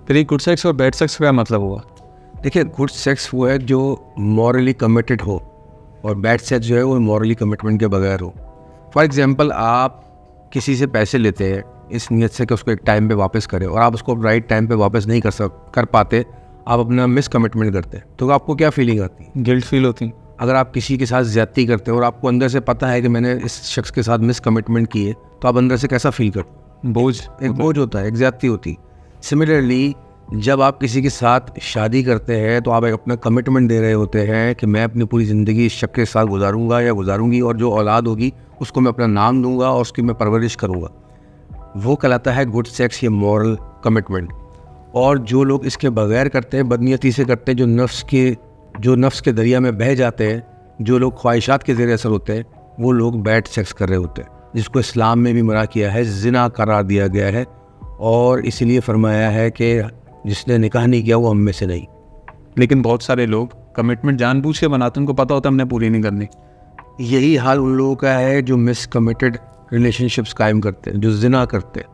फिर ये good sex और बैड सेक्स का क्या मतलब हुआ? देखिए, गुड सेक्स वो है जो मॉरली कमिटेड हो, और बैड सेक्स जो है वो मॉरली कमिटमेंट के बगैर हो। फॉर एग्जांपल, आप किसी से पैसे लेते हैं इस नीयत से कि उसको एक टाइम पे वापस करें, और आप उसको राइट टाइम पे वापस नहीं कर पाते, आप अपना मिस कमिटमेंट करते हैं, तो आपको क्या फीलिंग आती है? गिल्ट फील होती? अगर आप किसी के साथ ज्यादती करते हैं और आपको अंदर से पता है कि मैंने इस शख्स के साथ मिस कमिटमेंट की है, तो आप अंदर से कैसा फील करते हैं? एक बोझ होता है, एक ज्यादती होती। सिमिलरली, जब आप किसी के साथ शादी करते हैं तो आप एक अपना कमिटमेंट दे रहे होते हैं कि मैं अपनी पूरी ज़िंदगी इस शख्स के साथ गुजारूंगा या गुजारूंगी, और जो औलाद होगी उसको मैं अपना नाम दूंगा और उसकी मैं परवरिश करूंगा। वो कहलाता है गुड सेक्स या मॉरल कमिटमेंट। और जो लोग इसके बगैर करते हैं, बदनीयती से करते हैं, जो नफ्स के दरिया में बह जाते हैं, जो लोग ख्वाहिशात के ज़रिए असर होते हैं, वो लोग बैड सेक्स कर रहे होते हैं, जिसको इस्लाम में भी मना किया है, जिना करार दिया गया है, और इसीलिए फरमाया है कि जिसने निकाह नहीं किया वो हम में से नहीं। लेकिन बहुत सारे लोग कमिटमेंट जानबूझ के बनाते हैं, उनको पता होता है हमने पूरी नहीं करनी। यही हाल उन लोगों का है जो मिस कमिटेड रिलेशनशिप्स कायम करते हैं, जो जिना करते हैं।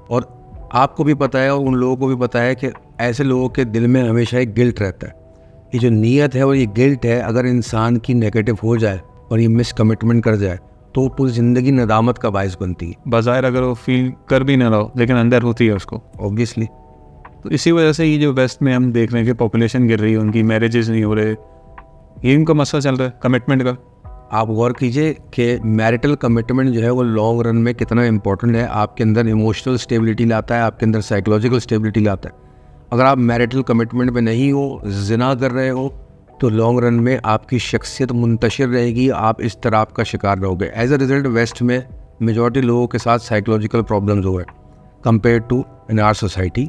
और आपको भी पता है और उन लोगों को भी पता है कि ऐसे लोगों के दिल में हमेशा एक गिल्ट रहता है। ये जो नीयत है और ये गिल्ट है, अगर इंसान की नेगेटिव हो जाए और ये मिस कमिटमेंट कर जाए, तो वो पूरी ज़िंदगी नदामत का बायस बनती है। बाज़ाहिर अगर वो फील कर भी ना रहो, लेकिन अंदर होती है उसको, ऑब्वियसली। तो इसी वजह से ये जो वेस्ट में हम देख रहे हैं कि पॉपुलेशन गिर रही है, उनकी मैरिजेस नहीं हो रहे, ये इनका मसला चल रहा है कमिटमेंट का। आप गौर कीजिए कि मैरिटल कमिटमेंट जो है वो लॉन्ग रन में कितना इंपॉर्टेंट है। आपके अंदर इमोशनल स्टेबिलिटी लाता है, आपके अंदर साइकोलॉजिकल स्टेबिलिटी लाता है। अगर आप मैरिटल कमिटमेंट में नहीं हो, जिना कर रहे हो, तो लॉन्ग रन में आपकी शख्सियत मुंतशिर रहेगी, आप इस तरह का शिकार रहोगे। एज अ रिजल्ट वेस्ट में मेजॉरिटी लोगों के साथ साइकोलॉजिकल प्रॉब्लम्स हो गए compare to in our society.